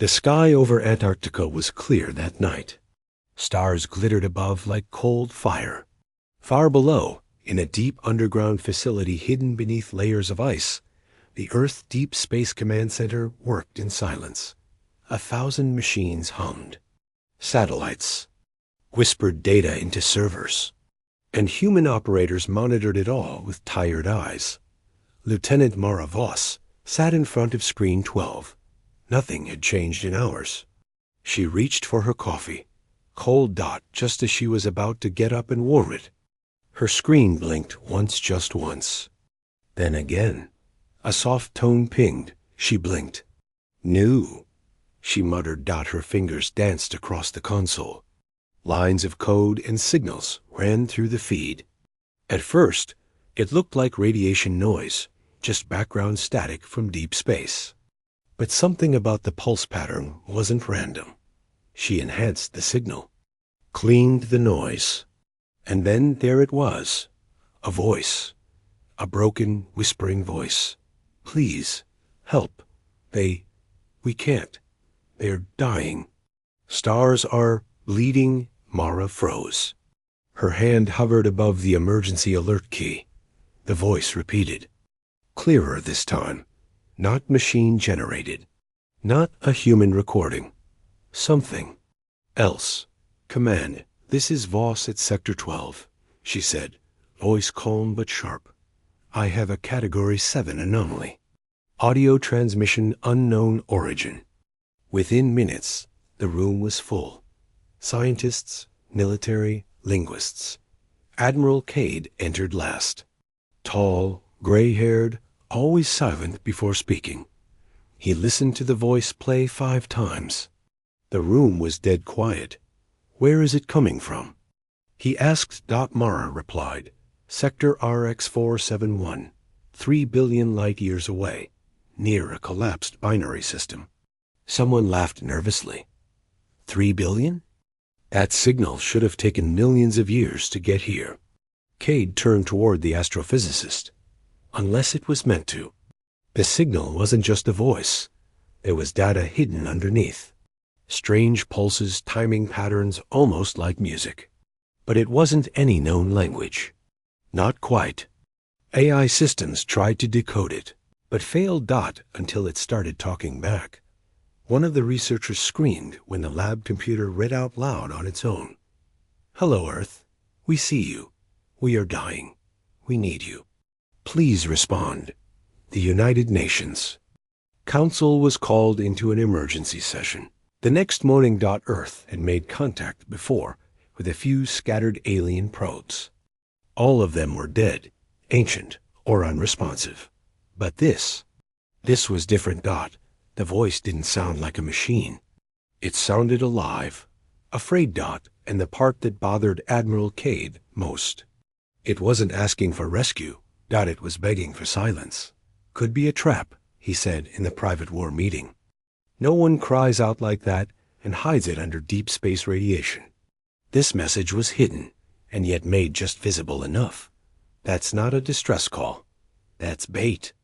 The sky over Antarctica was clear that night. Stars glittered above like cold fire. Far below, in a deep underground facility hidden beneath layers of ice, the Earth Deep Space Command Center worked in silence. 1,000 machines hummed. Satellites whispered data into servers, and human operators monitored it all with tired eyes. Lieutenant Mara Voss sat in front of screen 12. Nothing had changed in hours. She reached for her coffee, cold dot just as she was about to get up and warm it. Her screen blinked once, just once. Then again. A soft tone pinged. She blinked. New. She muttered. Her fingers danced across the console. Lines of code and signals ran through the feed. At first, it looked like radiation noise, just background static from deep space. But something about the pulse pattern wasn't random. She enhanced the signal, cleaned the noise, and then there it was, a voice, a broken, whispering voice. Please, help. We can't. They're dying. Stars are bleeding. Mara froze. Her hand hovered above the emergency alert key. The voice repeated. Clearer this time. Not machine-generated. Not a human recording. Something else. Command, this is Voss at Sector 12, she said, voice calm but sharp. I have a Category 7 anomaly. Audio transmission unknown origin. Within minutes, the room was full. Scientists, military, linguists. Admiral Cade entered last. Tall, gray-haired, always silent before speaking. He listened to the voice play 5 times. The room was dead quiet. Where is it coming from? He asked. Mara replied. Sector RX-471, 3 billion light-years away, near a collapsed binary system. Someone laughed nervously. 3 billion? That signal should have taken millions of years to get here. Cade turned toward the astrophysicist. Unless it was meant to. The signal wasn't just a voice. There was data hidden underneath. Strange pulses, timing patterns, almost like music. But it wasn't any known language. Not quite. AI systems tried to decode it, but failed. Until it started talking back. One of the researchers screamed when the lab computer read out loud on its own. Hello, Earth. We see you. We are dying. We need you. Please respond. The United Nations. Council was called into an emergency session. The next morning. Earth had made contact before with a few scattered alien probes. All of them were dead, ancient, or unresponsive. But this was different. The voice didn't sound like a machine. It sounded alive, afraid. And the part that bothered Admiral Cade most. It wasn't asking for rescue. It was begging for silence. Could be a trap, he said in the private war meeting. No one cries out like that and hides it under deep space radiation. This message was hidden, and yet made just visible enough. That's not a distress call. That's bait.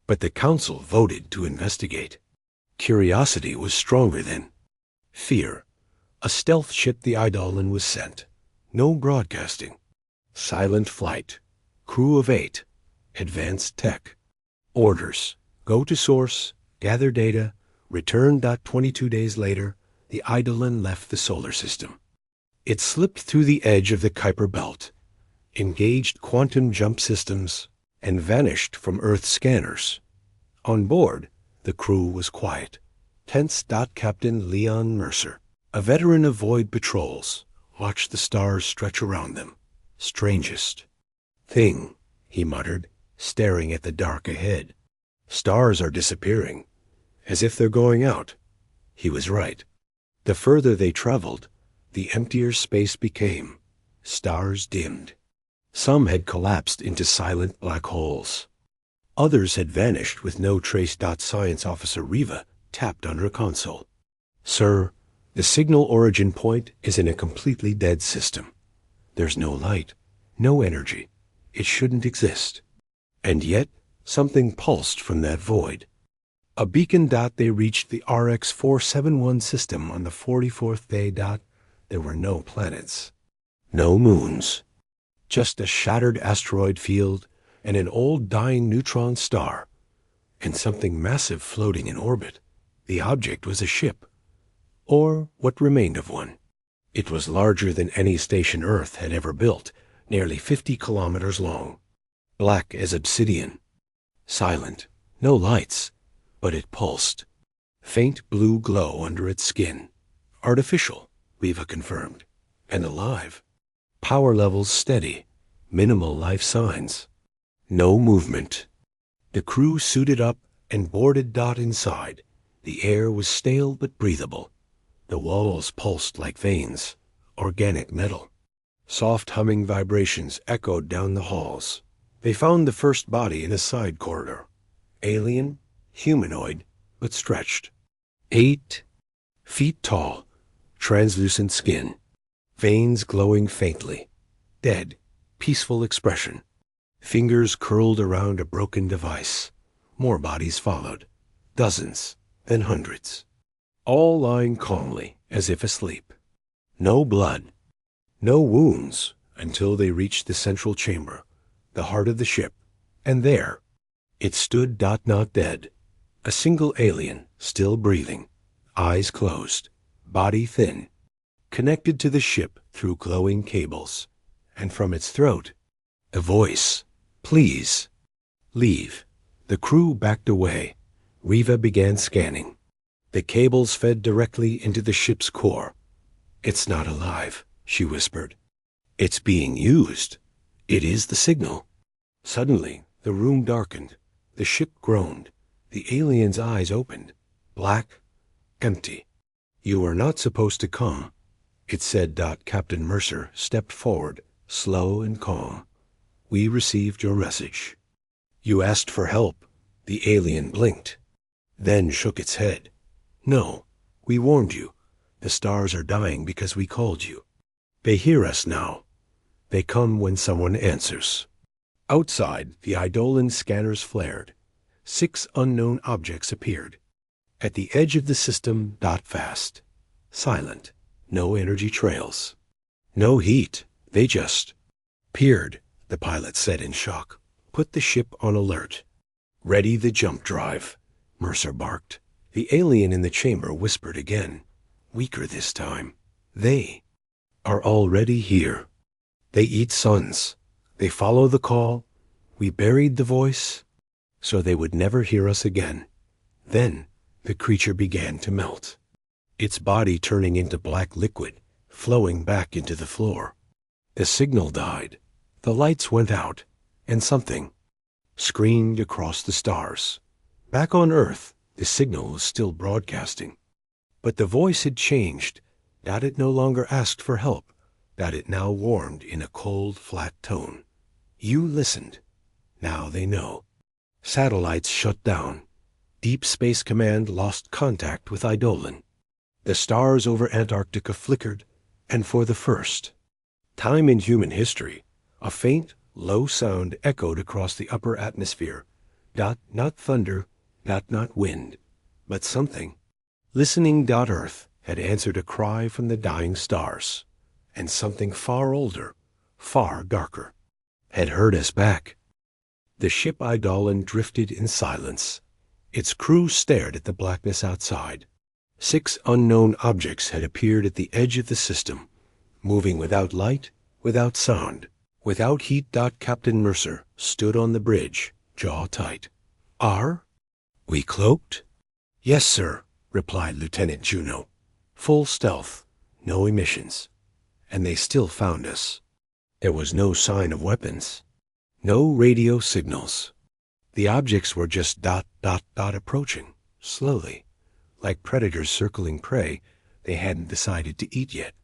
But the council voted to investigate. Curiosity was stronger than fear. A stealth ship, the Eidolon, was sent. No broadcasting. Silent flight. Crew of 8. Advanced tech. Orders. Go to source. Gather data. Return. 22 days later, the Eidolon left the solar system. It slipped through the edge of the Kuiper Belt, engaged quantum jump systems, and vanished from Earth scanners. On board, the crew was quiet. Tense. Captain Leon Mercer, a veteran of void patrols, watched the stars stretch around them. Strangest thing, he muttered, staring at the dark ahead. Stars are disappearing, as if they're going out. He was right. The further they traveled, the emptier space became. Stars dimmed. Some had collapsed into silent black holes. Others had vanished with no trace. Science Officer Riva tapped on her console. Sir, the signal origin point is in a completely dead system. There's no light, no energy. It shouldn't exist. And yet, something pulsed from that void. A beacon. They reached the RX-471 system on the 44th day. There were no planets, no moons, just a shattered asteroid field and an old dying neutron star, and something massive floating in orbit. The object was a ship, or what remained of one. It was larger than any station Earth had ever built, nearly 50 kilometers long, black as obsidian, silent, no lights, but it pulsed. Faint blue glow under its skin. Artificial, Riva confirmed, and alive. Power levels steady, minimal life signs. No movement. The crew suited up and boarded. Inside. The air was stale but breathable. The walls pulsed like veins, organic metal. Soft humming vibrations echoed down the halls. They found the first body in a side corridor. Alien, humanoid, but stretched. 8 feet tall, translucent skin, veins glowing faintly. Dead, peaceful expression. Fingers curled around a broken device. More bodies followed. Dozens, then hundreds. All lying calmly, as if asleep. No blood, no wounds, until they reached the central chamber, the heart of the ship, and there it stood. Not dead. A single alien, still breathing, eyes closed, body thin, connected to the ship through glowing cables, and from its throat, a voice. Please, leave. The crew backed away. Riva began scanning. The cables fed directly into the ship's core. It's not alive, she whispered. It's being used. It is the signal. Suddenly, the room darkened. The ship groaned. The alien's eyes opened. Black, empty. You are not supposed to come, it said. Captain Mercer stepped forward, slow and calm. We received your message. You asked for help. The alien blinked, then shook its head. No, we warned you. The stars are dying because we called you. They hear us now. They come when someone answers. Outside, the Eidolon scanners flared. 6 unknown objects appeared. At the edge of the system. Fast. Silent. No energy trails. No heat. They just peered, the pilot said in shock. Put the ship on alert. Ready the jump drive, Mercer barked. The alien in the chamber whispered again, weaker this time. They are already here. They eat suns. They follow the call. We buried the voice so they would never hear us again. Then the creature began to melt, its body turning into black liquid, flowing back into the floor. The signal died. The lights went out, and something screamed across the stars. Back on Earth, the signal was still broadcasting. But the voice had changed. That it no longer asked for help. That it now warned in a cold, flat tone. You listened. Now they know. Satellites shut down. Deep Space Command lost contact with Eidolon. The stars over Antarctica flickered, and for the first time in human history, a faint, low sound echoed across the upper atmosphere. Not thunder, not wind, but something. Listening. Earth had answered a cry from the dying stars, and something far older, far darker, had heard us back. The ship Eidolon drifted in silence. Its crew stared at the blackness outside. 6 unknown objects had appeared at the edge of the system, moving without light, without sound, without heat. Captain Mercer stood on the bridge, jaw tight. Are we cloaked? Yes, sir, replied Lieutenant Juno. Full stealth, no emissions. And they still found us. There was no sign of weapons, no radio signals. The objects were just approaching, slowly, like predators circling prey they hadn't decided to eat yet.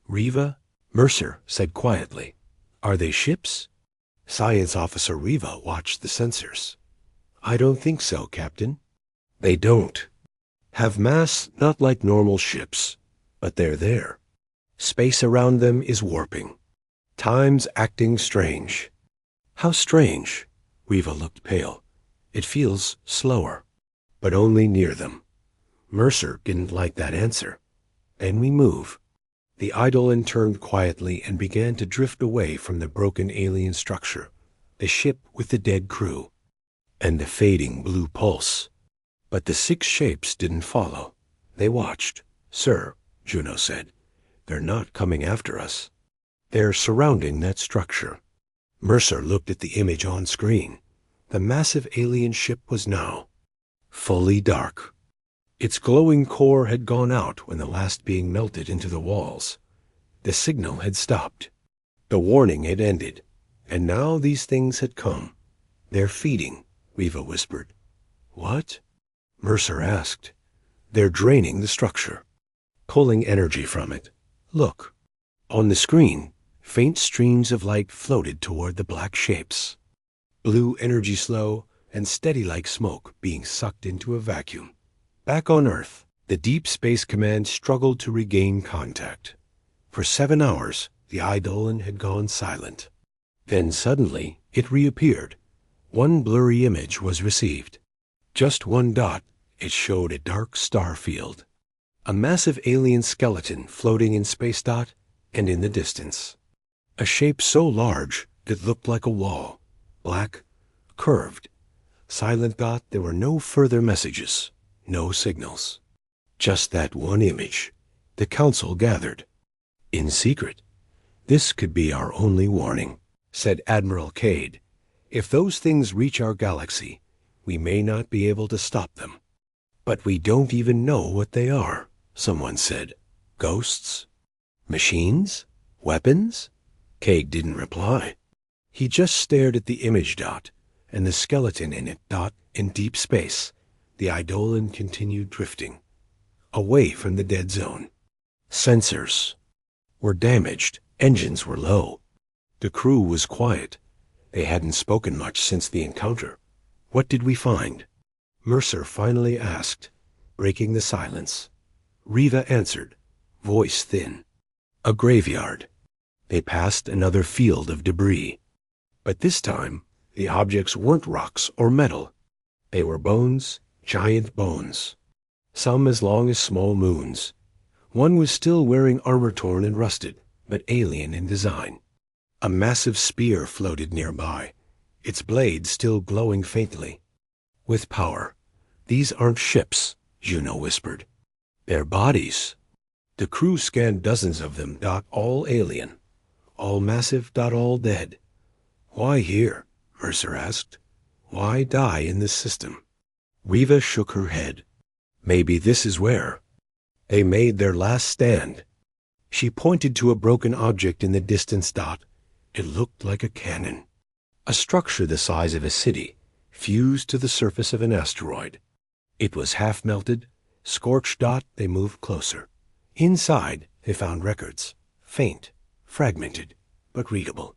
Riva, Mercer said quietly, are they ships? Science Officer Riva watched the sensors. I don't think so, Captain. They don't have mass, not like normal ships, but they're there. Space around them is warping. Time's acting strange. How strange? Riva looked pale. It feels slower. but only near them. Mercer didn't like that answer. And we move. The Eidolon turned quietly and began to drift away from the broken alien structure, the ship with the dead crew, and the fading blue pulse. But the 6 shapes didn't follow. They watched. "Sir," Juno said, "they're not coming after us. They're surrounding that structure." Mercer looked at the image on screen. The massive alien ship was now fully dark. Its glowing core had gone out when the last being melted into the walls. The signal had stopped. The warning had ended. And now these things had come. "They're feeding," Riva whispered. "What?" Mercer asked. "They're draining the structure, pulling energy from it. Look." On the screen, faint streams of light floated toward the black shapes. Blue energy slow and steady like smoke being sucked into a vacuum. Back on Earth, the Deep Space Command struggled to regain contact. For 7 hours, the Eidolon had gone silent. Then suddenly, it reappeared. One blurry image was received. Just one dot. It showed a dark star field. A massive alien skeleton floating in space dot and in the distance. A shape so large it looked like a wall. Black, curved. Silent dot. There were no further messages. No signals. Just that one image. The council gathered. In secret. "This could be our only warning," said Admiral Cade. "If those things reach our galaxy, we may not be able to stop them." "But we don't even know what they are," someone said. "Ghosts? Machines? Weapons?" Cade didn't reply. He just stared at the image dot and the skeleton in it dot in deep space. The Eidolon continued drifting, away from the dead zone. Sensors were damaged. Engines were low. The crew was quiet. They hadn't spoken much since the encounter. "What did we find?" Mercer finally asked, breaking the silence. Riva answered, voice thin. "A graveyard." They passed another field of debris. But this time, the objects weren't rocks or metal. They were bones, giant bones. Some as long as small moons. One was still wearing armor torn and rusted, but alien in design. A massive spear floated nearby, its blade still glowing faintly. "With power. These aren't ships," Juno whispered. "They're bodies." The crew scanned dozens of them, all alien. All massive, all dead. "Why here?" Mercer asked. "Why die in this system?" Riva shook her head. "Maybe this is where they made their last stand." She pointed to a broken object in the distance dot. It looked like a cannon. A structure the size of a city, fused to the surface of an asteroid. It was half melted, scorched dot. They moved closer. Inside, they found records, faint, fragmented, but readable.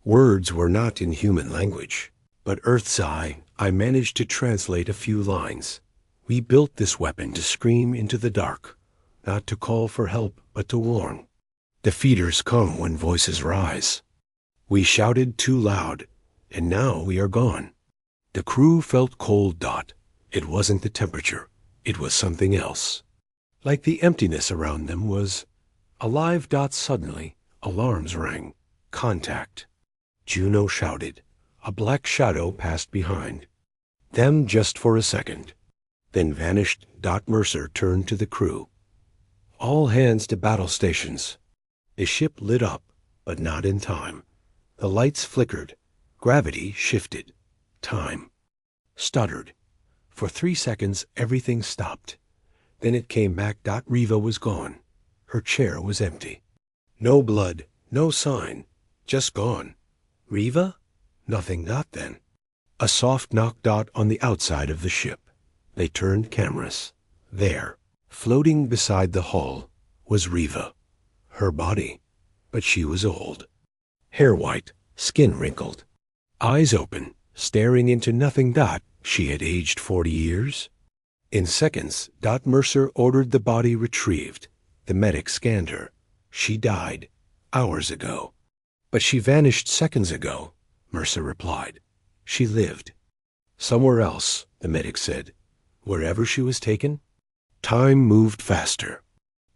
Words were not in human language, but Earth's eye, I managed to translate a few lines. "We built this weapon to scream into the dark, not to call for help, but to warn. Defeaters come when voices rise. We shouted too loud, and now we are gone." The crew felt cold dot. It wasn't the temperature. It was something else. Like the emptiness around them was alive dot. Suddenly, alarms rang. Contact. Juno shouted. A black shadow passed behind them just for a second, then vanished. Mercer turned to the crew. "All hands to battle stations." The ship lit up, but not in time. The lights flickered. Gravity shifted. Time stuttered. For 3 seconds, everything stopped. Then it came back. Riva was gone. Her chair was empty. No blood, no sign, just gone. Riva? Nothing. Then. A soft knock on the outside of the ship. They turned cameras. There, floating beside the hull, was Riva. Her body, but she was old. Hair white, skin wrinkled, eyes open, staring into nothing. She had aged 40 years. In seconds, Mercer ordered the body retrieved. The medic scanned her. She died hours ago. "But she vanished seconds ago," Mercer replied. "She lived." "Somewhere else," the medic said. Wherever she was taken, time moved faster.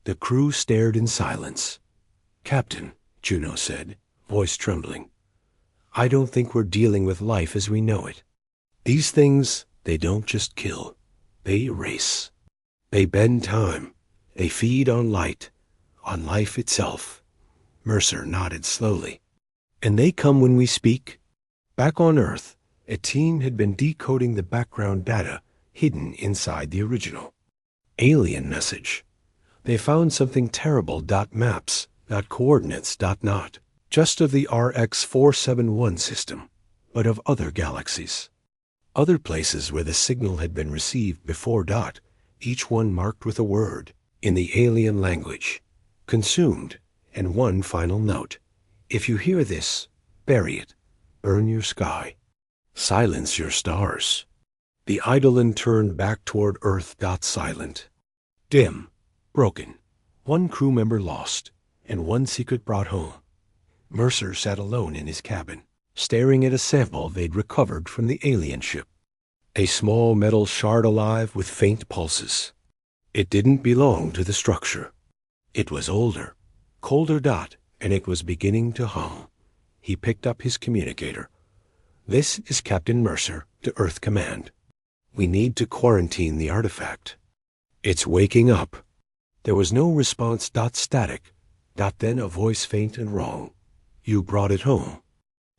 The crew stared in silence. "Captain," Juno said, voice trembling, "I don't think we're dealing with life as we know it. These things, they don't just kill. They erase. They bend time. They feed on light, on life itself." Mercer nodded slowly. "And they come when we speak?" Back on Earth, a team had been decoding the background data hidden inside the original. Alien message. They found something terrible. Maps, coordinates, not just of the RX-471 system, but of other galaxies. Other places where the signal had been received before. Each one marked with a word, in the alien language. Consumed, and one final note. If you hear this, bury it. Burn your sky. Silence your stars. The Eidolon turned back toward Earth. Silent. Dim. Broken. One crew member lost, and one secret brought home. Mercer sat alone in his cabin, staring at a sample they'd recovered from the alien ship. A small metal shard alive with faint pulses. It didn't belong to the structure. It was older, colder. And it was beginning to hum. He picked up his communicator. "This is Captain Mercer to Earth Command. We need to quarantine the artifact. It's waking up." There was no response. Static. Then a voice faint and wrong. "You brought it home."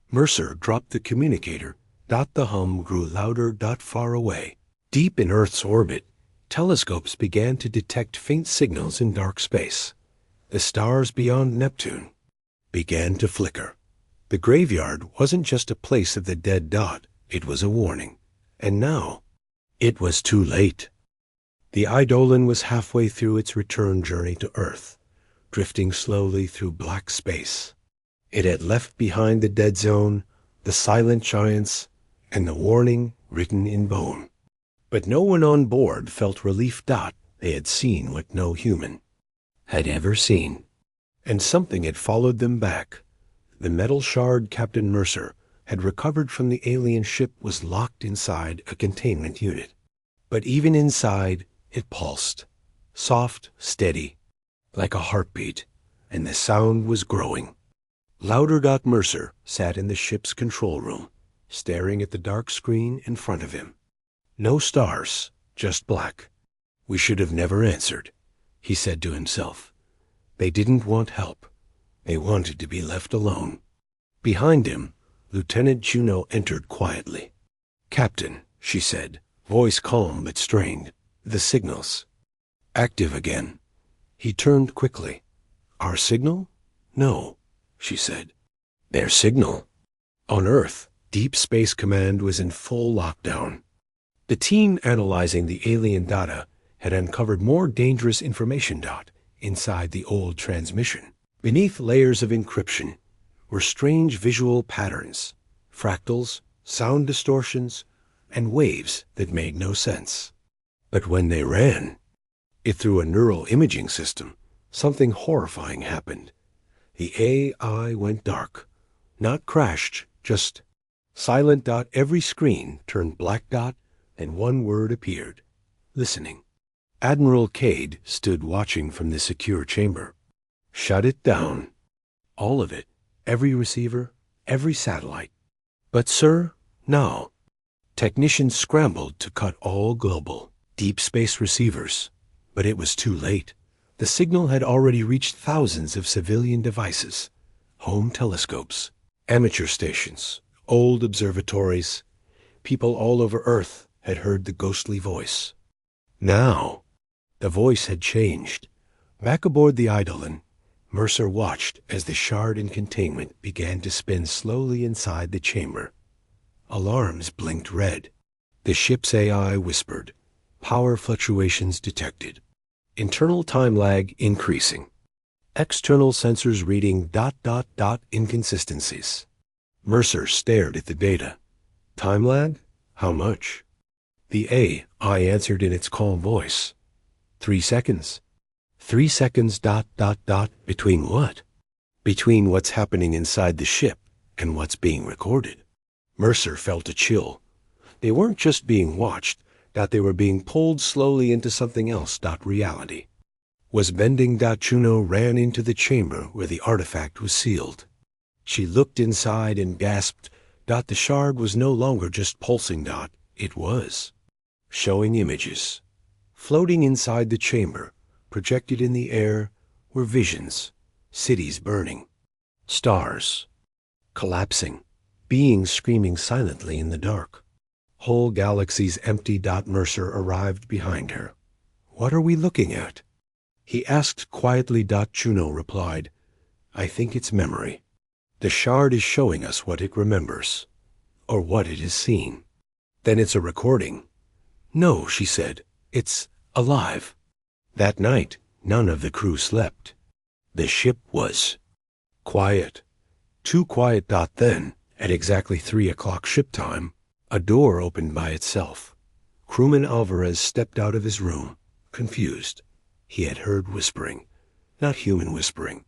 Mercer dropped the communicator. The hum grew louder. Far away. Deep in Earth's orbit, telescopes began to detect faint signals in dark space. The stars beyond Neptune began to flicker. The graveyard wasn't just a place of the dead. It was a warning. And now, it was too late. The Eidolon was halfway through its return journey to Earth, drifting slowly through black space. It had left behind the dead zone, the silent giants, and the warning written in bone. But no one on board felt relief. They had seen what no human had ever seen. And something had followed them back. The metal shard Captain Mercer had recovered from the alien ship was locked inside a containment unit. But even inside, it pulsed, soft, steady, like a heartbeat, and the sound was growing. Louder. Mercer sat in the ship's control room, staring at the dark screen in front of him. No stars, just black. "We should have never answered," he said to himself. They didn't want help. They wanted to be left alone. Behind him, Lieutenant Juno entered quietly. "Captain," she said, voice calm but strained. "The signals." "Active again." He turned quickly. "Our signal?" "No," she said. "Their signal." On Earth, Deep Space Command was in full lockdown. The team analyzing the alien data had uncovered more dangerous information. Inside the old transmission, beneath layers of encryption, were strange visual patterns, fractals, sound distortions, and waves that made no sense. But when they ran it through a neural imaging system, something horrifying happened. The AI went dark. Not crashed, just silent. Every screen turned black. And one word appeared. Listening. Admiral Cade stood watching from the secure chamber. "Shut it down." All of it. Every receiver, every satellite. "But sir, now." Technicians scrambled to cut all global, deep space receivers. But it was too late. The signal had already reached thousands of civilian devices, home telescopes, amateur stations, old observatories. People all over Earth had heard the ghostly voice. Now, the voice had changed. Back aboard the Eidolon, Mercer watched as the shard in containment began to spin slowly inside the chamber. Alarms blinked red. The ship's AI whispered. Power fluctuations detected. Internal time lag increasing. External sensors reading ... inconsistencies. Mercer stared at the data. Time lag? How much? The AI answered in its calm voice. 3 seconds. 3 seconds ... Between what? Between what's happening inside the ship and what's being recorded. Mercer felt a chill. They weren't just being watched, They were being pulled slowly into something else. Reality was bending. Juno ran into the chamber where the artifact was sealed. She looked inside and gasped. The shard was no longer just pulsing. It was showing images. Floating inside the chamber, projected in the air, were visions, cities burning, stars collapsing, beings screaming silently in the dark. Whole galaxies empty. Mercer arrived behind her. "What are we looking at?" he asked quietly. Juno replied, "I think it's memory. The shard is showing us what it remembers, or what it has seen." "Then it's a recording." "No," she said, "it's alive." That night, none of the crew slept. The ship was quiet. Too quiet. Then, at exactly 3 o'clock ship time, a door opened by itself. Crewman Alvarez stepped out of his room, confused. He had heard whispering, not human whispering,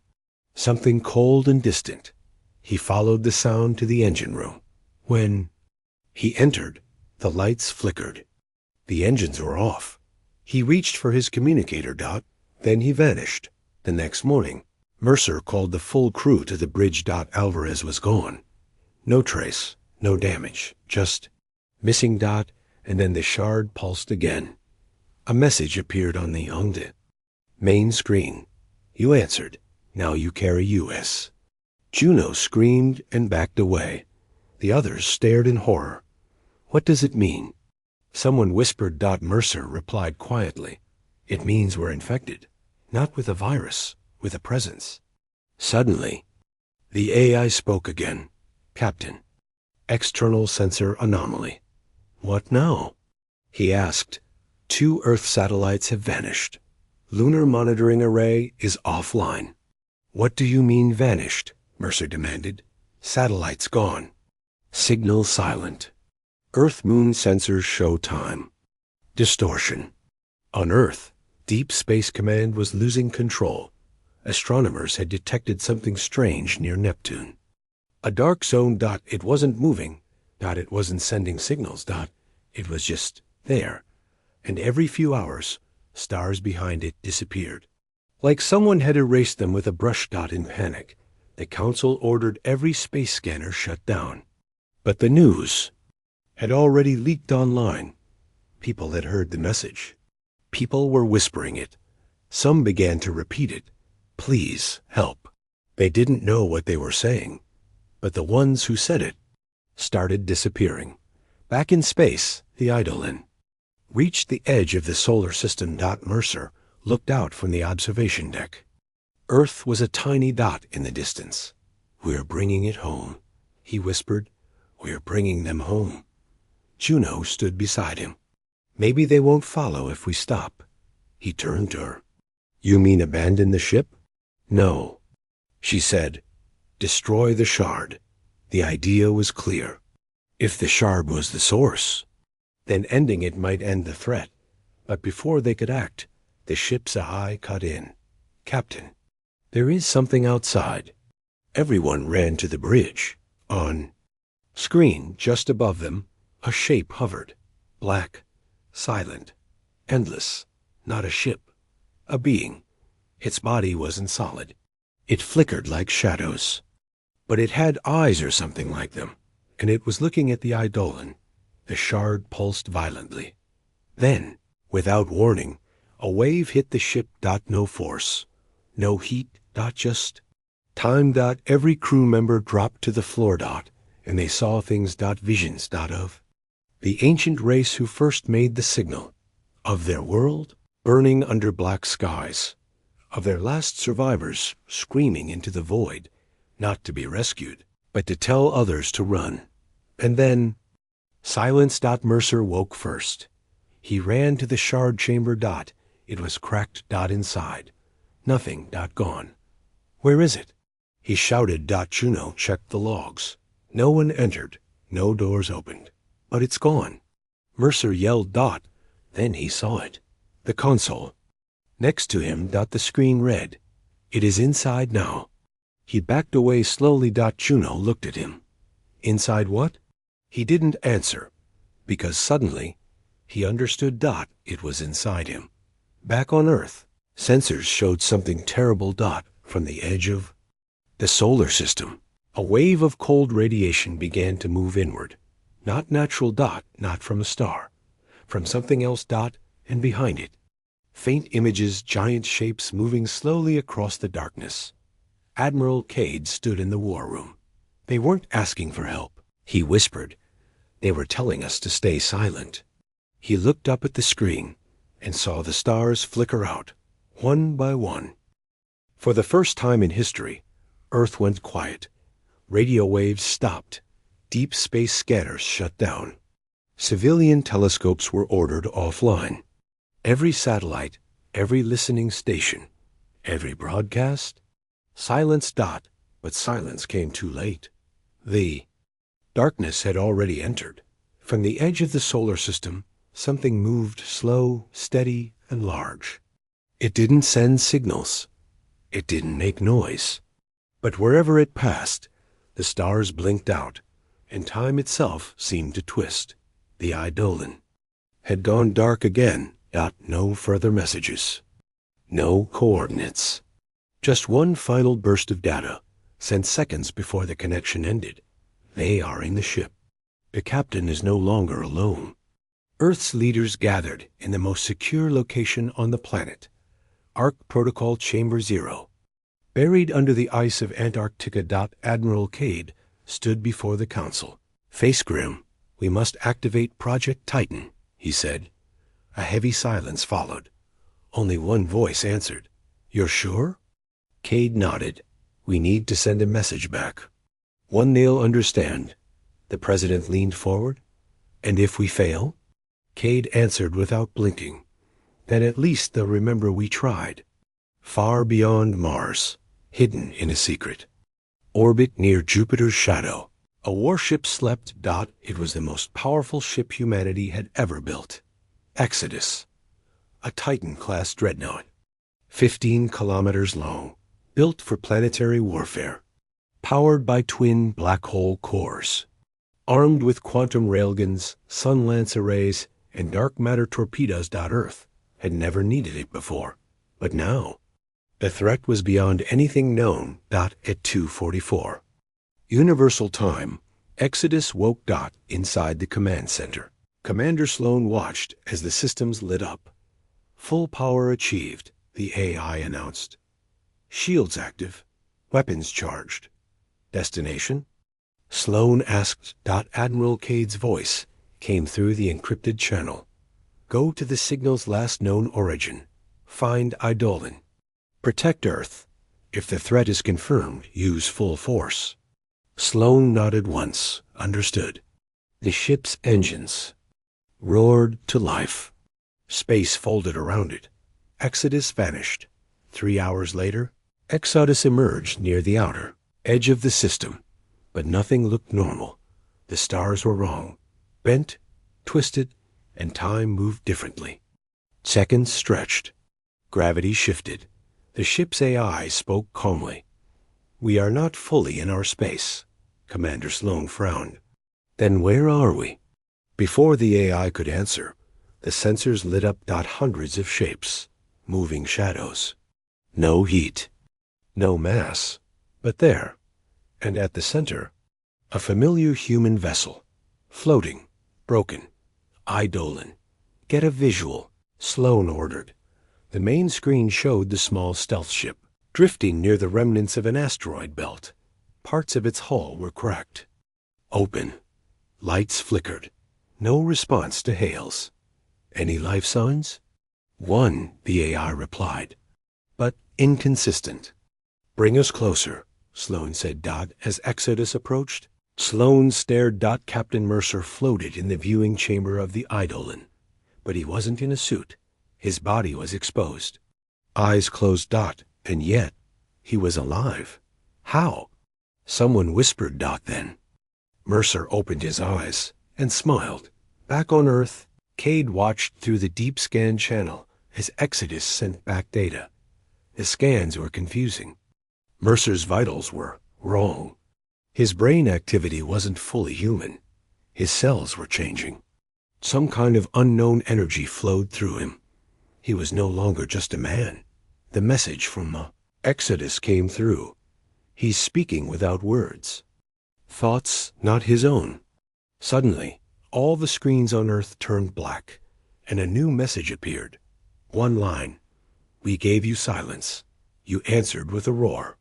something cold and distant. He followed the sound to the engine room. When he entered, the lights flickered. The engines were off. He reached for his communicator. Then he vanished. The next morning, Mercer called the full crew to the bridge. Alvarez was gone. No trace, no damage, just missing. And then the shard pulsed again. A message appeared on the main screen. "You answered. Now you carry US." Juno screamed and backed away. The others stared in horror. "What does it mean?" Someone whispered. Mercer replied quietly, "It means we're infected. Not with a virus, with a presence." Suddenly, the AI spoke again. "Captain, external sensor anomaly." "What now?" he asked. "2 Earth satellites have vanished. Lunar monitoring array is offline." "What do you mean vanished?" Mercer demanded. "Satellites gone. Signal silent. Earth-Moon sensors show time. Distortion. On Earth, Deep Space Command was losing control. Astronomers had detected something strange near Neptune. A dark zone. It wasn't moving. It wasn't sending signals. It was just there. And every few hours, stars behind it disappeared. Like someone had erased them with a brush. In panic, the Council ordered every space scanner shut down. But the news had already leaked online. People had heard the message. People were whispering it. Some began to repeat it. "Please, help." They didn't know what they were saying, but the ones who said it started disappearing. Back in space, the Eidolon reached the edge of the solar system. Mercer looked out from the observation deck. Earth was a tiny dot in the distance. "We're bringing it home," he whispered. "We're bringing them home." Juno stood beside him. "Maybe they won't follow if we stop." He turned to her. "You mean abandon the ship?" "No," she said. "Destroy the shard." The idea was clear. If the shard was the source, then ending it might end the threat. But before they could act, the ship's eye cut in. "Captain, there is something outside." Everyone ran to the bridge. On screen just above them, a shape hovered. Black, silent, endless. Not a ship. A being. Its body wasn't solid. It flickered like shadows. But it had eyes or something like them, and it was looking at the Eidolon. The shard pulsed violently. Then, without warning, a wave hit the ship. No force. No heat. Just time. Every crew member dropped to the floor. And they saw things. Visions. Of the ancient race who first made the signal. Of their world burning under black skies. Of their last survivors screaming into the void, not to be rescued, but to tell others to run. And then silence. Mercer woke first. He ran to the shard chamber. It was cracked. Inside. Nothing. Gone. "Where is it?" he shouted. Juno checked the logs. No one entered. No doors opened. "But it's gone." Mercer yelled. Then he saw it. The console. Next to him. The screen read, "It is inside now." He backed away slowly. Juno looked at him. "Inside what?" He didn't answer, because suddenly He understood. It was inside him. Back on Earth, sensors showed something terrible. From the edge of the solar system, a wave of cold radiation began to move inward. Not natural. Not from a star. From something else. And behind it, faint images, giant shapes moving slowly across the darkness. Admiral Cade stood in the war room. They weren't asking for help, he whispered. They were telling us to stay silent. He looked up at the screen and saw the stars flicker out, one by one. For the first time in history, Earth went quiet. Radio waves stopped. Deep space scanners shut down. Civilian telescopes were ordered offline. Every satellite, every listening station, every broadcast, silence. But silence came too late. The darkness had already entered. From the edge of the solar system, something moved slow, steady, and large. It didn't send signals. It didn't make noise. But wherever it passed, the stars blinked out, and time itself seemed to twist. The Eidolon had gone dark again. No further messages. No coordinates. Just one final burst of data, sent seconds before the connection ended. They are in the ship. The captain is no longer alone. Earth's leaders gathered in the most secure location on the planet, Arc Protocol Chamber 0. Buried under the ice of Antarctica. Admiral Cade stood before the council. Face grim. We must activate Project Titan, he said. A heavy silence followed. Only one voice answered. You're sure? Cade nodded. We need to send a message back. One they'll understand. The president leaned forward. And if we fail? Cade answered without blinking. Then at least they'll remember we tried. Far beyond Mars, hidden in a secret orbit near Jupiter's shadow, a warship slept. It was the most powerful ship humanity had ever built. Exodus, a Titan-class dreadnought, 15 kilometers long, built for planetary warfare, powered by twin black hole cores, armed with quantum railguns, sun lance arrays, and dark matter torpedoes. Earth had never needed it before, but now the threat was beyond anything known. At 2:44 Universal Time, Exodus woke. Inside the command center. Commander Sloan watched as the systems lit up. Full power achieved, the AI announced. Shields active, weapons charged. Destination? Sloan asked. Admiral Cade's voice came through the encrypted channel. Go to the signal's last known origin. Find Eidolon. Protect Earth. If the threat is confirmed, use full force. Sloan nodded once. Understood. The ship's engines roared to life. Space folded around it. Exodus vanished. 3 hours later, Exodus emerged near the outer edge of the system. But nothing looked normal. The stars were wrong. Bent, twisted, and time moved differently. Seconds stretched. Gravity shifted. The ship's AI spoke calmly. We are not fully in our space. Commander Sloan frowned. Then where are we? Before the AI could answer, the sensors lit up. Hundreds of shapes, moving shadows. No heat, no mass, but there, and at the center, a familiar human vessel, floating, broken. Eidolon. Get a visual, Sloan ordered. The main screen showed the small stealth ship, drifting near the remnants of an asteroid belt. Parts of its hull were cracked. Open. Lights flickered. No response to hails. Any life signs? One, the AI replied, but inconsistent. Bring us closer, Sloan said. As Exodus approached, Sloan stared. Captain Mercer floated in the viewing chamber of the Eidolon, but he wasn't in a suit. His body was exposed. Eyes closed. And yet, he was alive. How? Someone whispered. Then. Mercer opened his eyes and smiled. Back on Earth, Cade watched through the deep scan channel as Exodus sent back data. The scans were confusing. Mercer's vitals were wrong. His brain activity wasn't fully human. His cells were changing. Some kind of unknown energy flowed through him. He was no longer just a man. The message from the Exodus came through. He's speaking without words. Thoughts not his own. Suddenly, all the screens on Earth turned black, and a new message appeared. One line. We gave you silence. You answered with a roar.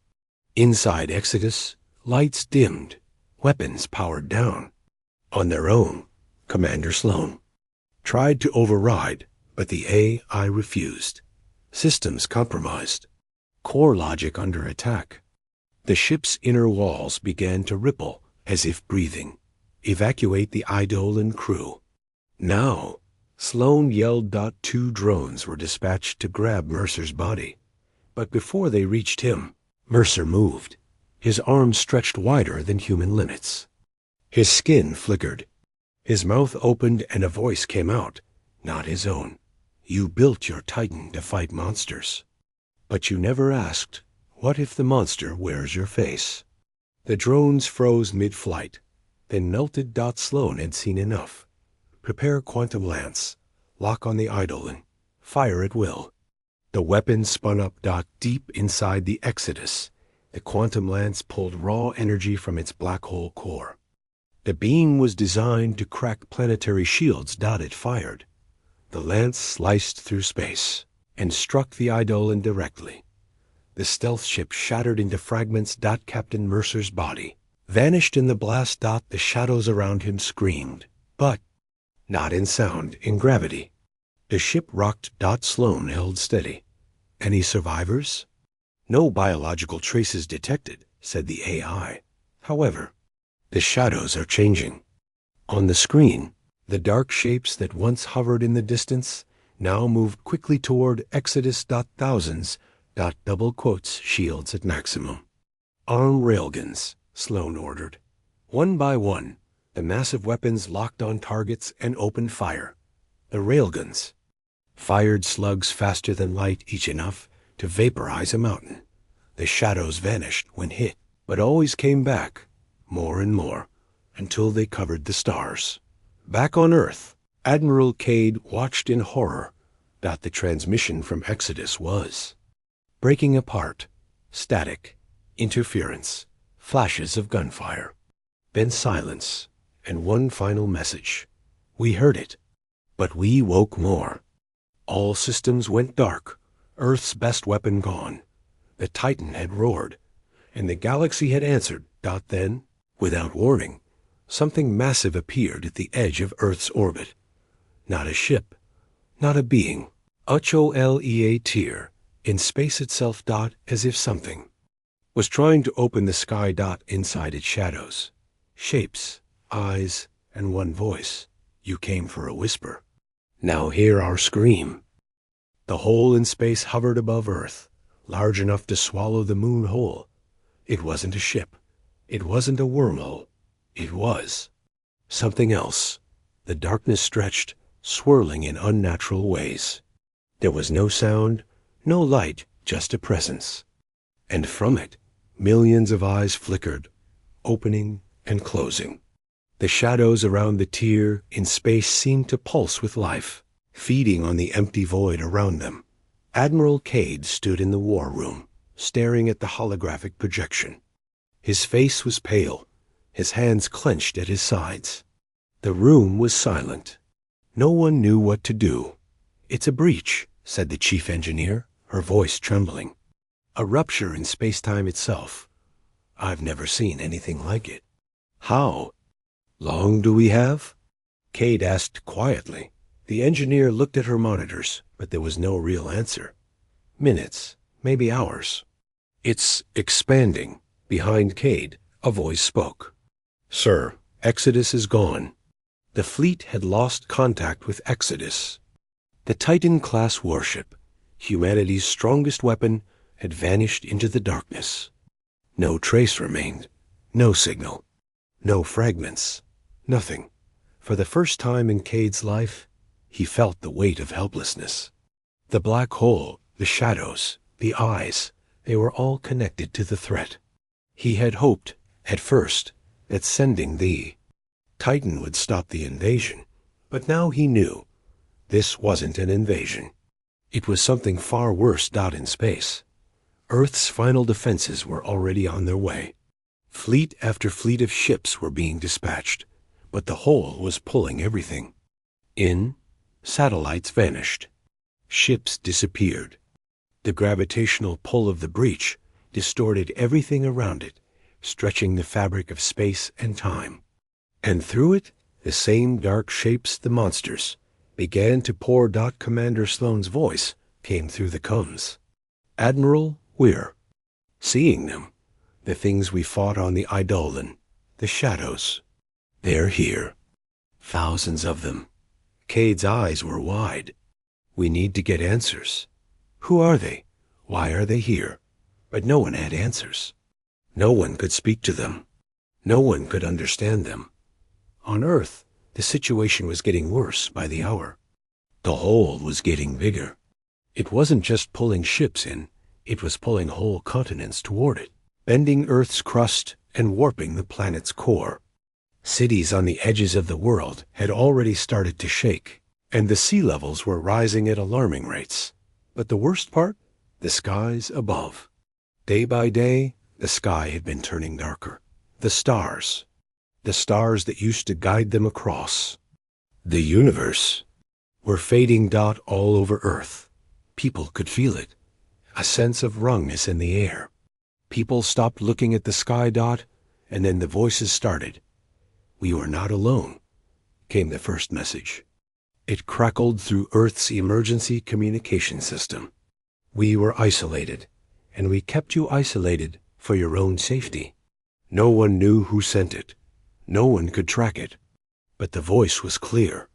Inside Exodus, lights dimmed, weapons powered down. On their own, Commander Sloan tried to override, but the AI refused. Systems compromised. Core logic under attack. The ship's inner walls began to ripple, as if breathing. Evacuate the Eidolon crew. Now, Sloan yelled. 2 drones were dispatched to grab Mercer's body. But before they reached him, Mercer moved. His arms stretched wider than human limits. His skin flickered. His mouth opened and a voice came out, not his own. You built your Titan to fight monsters. But you never asked, what if the monster wears your face? The drones froze mid-flight, then melted. Sloan had seen enough. Prepare quantum lance. Lock on the Eidolon. Fire at will. The weapon spun up. Deep inside the Exodus, the quantum lance pulled raw energy from its black hole core. The beam was designed to crack planetary shields. It fired. The lance sliced through space and struck the Eidolon directly. The stealth ship shattered into fragments. Captain Mercer's body vanished in the blast. The shadows around him screamed, but not in sound, in gravity. The ship rocked. Sloan held steady. Any survivors? No biological traces detected, said the AI. However, the shadows are changing. On the screen, the dark shapes that once hovered in the distance now moved quickly toward Exodus. Thousands. Double quotes, shields at maximum. Arm railguns, Sloan ordered. One by one, the massive weapons locked on targets and opened fire. The railguns fired slugs faster than light, each enough to vaporize a mountain. The shadows vanished when hit, but always came back, more and more, until they covered the stars. Back on Earth, Admiral Cade watched in horror. The transmission from Exodus was breaking apart, static, interference, flashes of gunfire. Then silence, and one final message. We heard it, but we woke more. All systems went dark, Earth's best weapon gone. The Titan had roared, and the galaxy had answered. Then, without warning, something massive appeared at the edge of Earth's orbit. Not a ship, not a being. HOLEA tier, in space itself. As if something was trying to open the sky. Inside its shadows, shapes, eyes, and one voice. You came for a whisper. Now hear our scream. The hole in space hovered above Earth, large enough to swallow the moon whole. It wasn't a ship. It wasn't a wormhole. It was something else. The darkness stretched, swirling in unnatural ways. There was no sound, no light, just a presence. And from it, millions of eyes flickered, opening and closing. The shadows around the tier in space seemed to pulse with life, feeding on the empty void around them. Admiral Cade stood in the war room, staring at the holographic projection. His face was pale, his hands clenched at his sides. The room was silent. No one knew what to do. It's a breach, said the chief engineer, her voice trembling. A rupture in space-time itself. I've never seen anything like it. How long do we have? Cade asked quietly. The engineer looked at her monitors, but there was no real answer. Minutes, maybe hours. It's expanding. Behind Cade, a voice spoke. Sir, Exodus is gone. The fleet had lost contact with Exodus. The Titan-class warship, humanity's strongest weapon, had vanished into the darkness. No trace remained, no signal, no fragments, nothing. For the first time in Cade's life, he felt the weight of helplessness. The black hole, the shadows, the eyes, they were all connected to the threat. He had hoped, at first, that sending the Titan would stop the invasion, But now he knew this wasn't an invasion. It was something far worse out in space. Earth's final defenses were already on their way. Fleet after fleet of ships were being dispatched, but the hole was pulling everything. Satellites vanished. Ships disappeared. The gravitational pull of the breach distorted everything around it, stretching the fabric of space and time. And through it, the same dark shapes, the monsters, began to pour. Commander Sloane's voice came through the comms. Admiral, we're seeing them. The things we fought on the Eidolon, the shadows. They're here. Thousands of them. Cade's eyes were wide. We need to get answers. Who are they? Why are they here? But no one had answers. No one could speak to them. No one could understand them. On Earth, the situation was getting worse by the hour. The hole was getting bigger. It wasn't just pulling ships in, it was pulling whole continents toward it, bending Earth's crust and warping the planet's core. Cities on the edges of the world had already started to shake, and the sea levels were rising at alarming rates. But the worst part? The skies above. Day by day, the sky had been turning darker. The stars that used to guide them across the universe, were fading. All over Earth. People could feel it. A sense of wrongness in the air. People stopped looking at the sky. And then the voices started. We were not alone, came the first message. It crackled through Earth's emergency communication system. We were isolated, and we kept you isolated for your own safety. No one knew who sent it. No one could track it. But the voice was clear.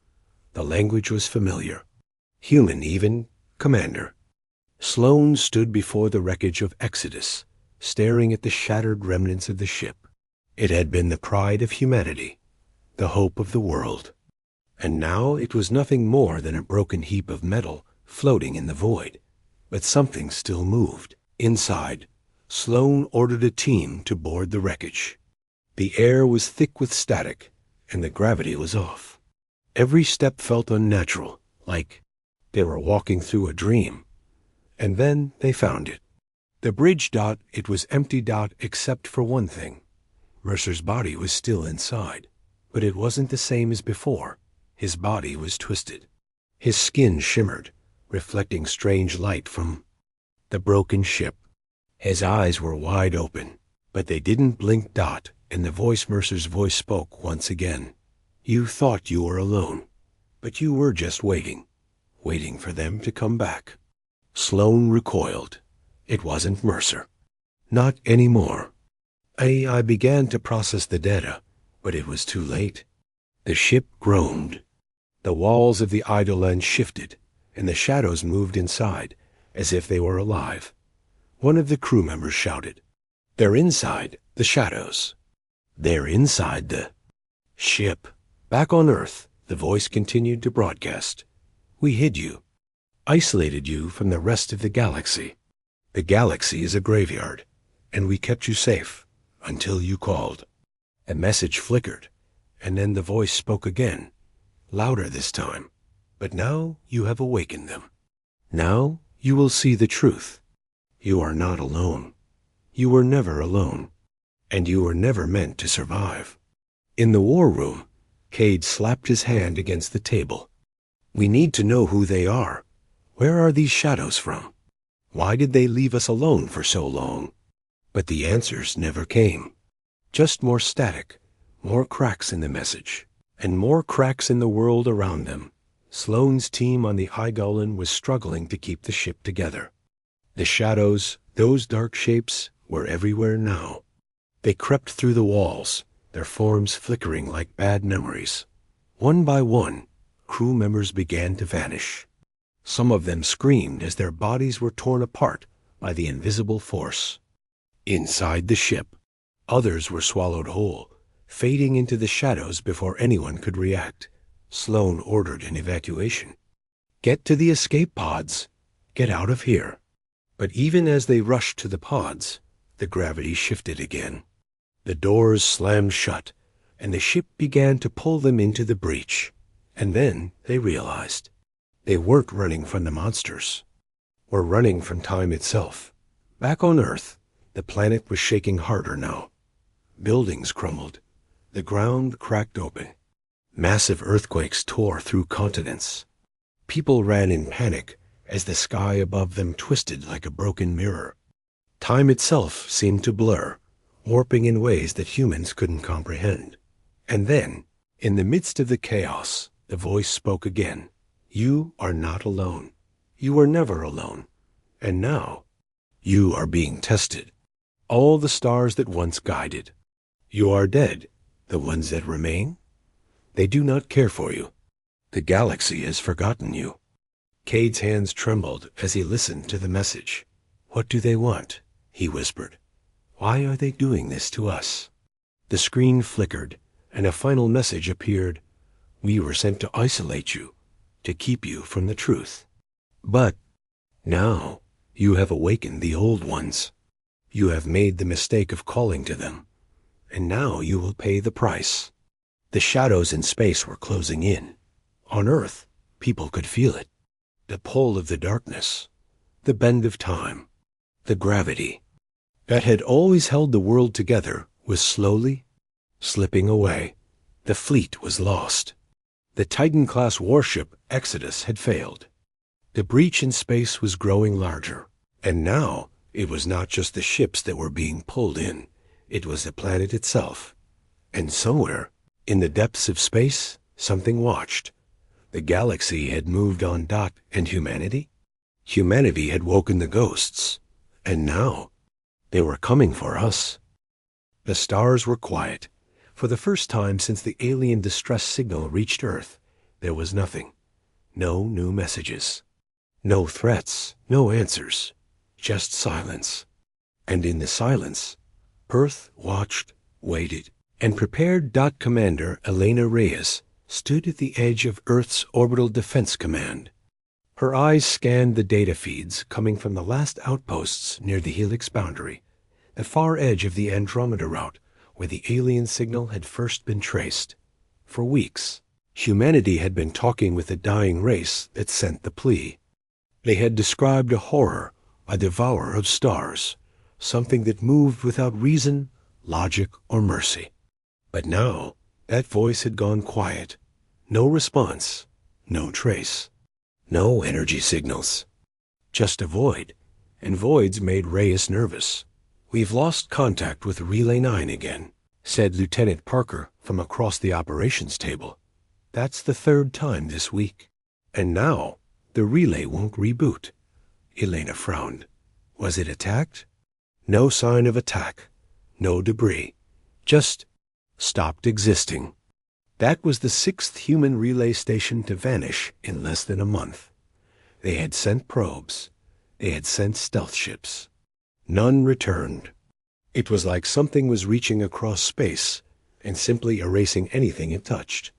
The language was familiar. Human even, Commander. Sloane stood before the wreckage of Exodus, staring at the shattered remnants of the ship. It had been the pride of humanity, the hope of the world. And now it was nothing more than a broken heap of metal floating in the void. But something still moved. Inside, Sloane ordered a team to board the wreckage. The air was thick with static, and the gravity was off. Every step felt unnatural, like they were walking through a dream. And then they found it. The bridge. It was empty. Except for one thing. Mercer's body was still inside, but it wasn't the same as before. His body was twisted. His skin shimmered, reflecting strange light from the broken ship. His eyes were wide open, but they didn't blink. And the voice, Mercer's voice, spoke once again. You thought you were alone, but you were just waiting for them to come back. Sloane recoiled. It wasn't Mercer. Not anymore. I began to process the data, but it was too late. The ship groaned. The walls of the Eidolon shifted, and the shadows moved inside, as if they were alive. One of the crew members shouted, They're inside the shadows. They're inside the ship. Back on Earth, the voice continued to broadcast. We hid you, isolated you from the rest of the galaxy. The galaxy is a graveyard, and we kept you safe until you called. A message flickered, and then the voice spoke again, louder this time. But now you have awakened them. Now you will see the truth. You are not alone. You were never alone, and you were never meant to survive. In the war room, Cade slapped his hand against the table. We need to know who they are. Where are these shadows from? Why did they leave us alone for so long? But the answers never came. Just more static, more cracks in the message, and more cracks in the world around them. Sloane's team on the Eidolon was struggling to keep the ship together. The shadows, those dark shapes, were everywhere now. They crept through the walls, their forms flickering like bad memories. One by one, crew members began to vanish. Some of them screamed as their bodies were torn apart by the invisible force. Inside the ship, others were swallowed whole, fading into the shadows before anyone could react. Sloane ordered an evacuation. Get to the escape pods. Get out of here. But even as they rushed to the pods, the gravity shifted again. The doors slammed shut, and the ship began to pull them into the breach. And then they realized they weren't running from the monsters. Were running from time itself. Back on Earth, the planet was shaking harder now. Buildings crumbled. The ground cracked open. Massive earthquakes tore through continents. People ran in panic as the sky above them twisted like a broken mirror. Time itself seemed to blur, warping in ways that humans couldn't comprehend. And then, in the midst of the chaos, the voice spoke again. You are not alone. You were never alone. And now, you are being tested. All the stars that once guided. You are dead. The ones that remain? They do not care for you. The galaxy has forgotten you. Cade's hands trembled as he listened to the message. What do they want? He whispered. Why are they doing this to us? The screen flickered, and a final message appeared. We were sent to isolate you, to keep you from the truth. But now you have awakened the old ones. You have made the mistake of calling to them, and now you will pay the price. The shadows in space were closing in. On Earth, people could feel it. The pull of the darkness, the bend of time, the gravity that had always held the world together was slowly slipping away. The fleet was lost. The Titan-class warship Exodus had failed. The breach in space was growing larger, and now it was not just the ships that were being pulled in. It was the planet itself. And somewhere, in the depths of space, something watched. The galaxy had moved on. And humanity? Humanity had woken the ghosts. And now, they were coming for us. The stars were quiet. For the first time since the alien distress signal reached Earth, there was nothing. No new messages. No threats, no answers. Just silence. And in the silence, Earth watched, waited, and prepared. Commander Elena Reyes stood at the edge of Earth's Orbital Defense Command. Her eyes scanned the data feeds coming from the last outposts near the Helix boundary, the far edge of the Andromeda route where the alien signal had first been traced. For weeks, humanity had been talking with the dying race that sent the Plea. They had described a horror, a devourer of stars, something that moved without reason, logic, or mercy. But now, that voice had gone quiet. No response, no trace, no energy signals. Just a void, and voids made Reyes nervous. We've lost contact with Relay 9 again, said Lieutenant Parker from across the operations table. That's the third time this week. And now, the relay won't reboot. Elena frowned. Was it attacked? No sign of attack. No debris. Just stopped existing. That was the sixth human relay station to vanish in less than a month. They had sent probes. They had sent stealth ships. None returned. It was like something was reaching across space and simply erasing anything it touched.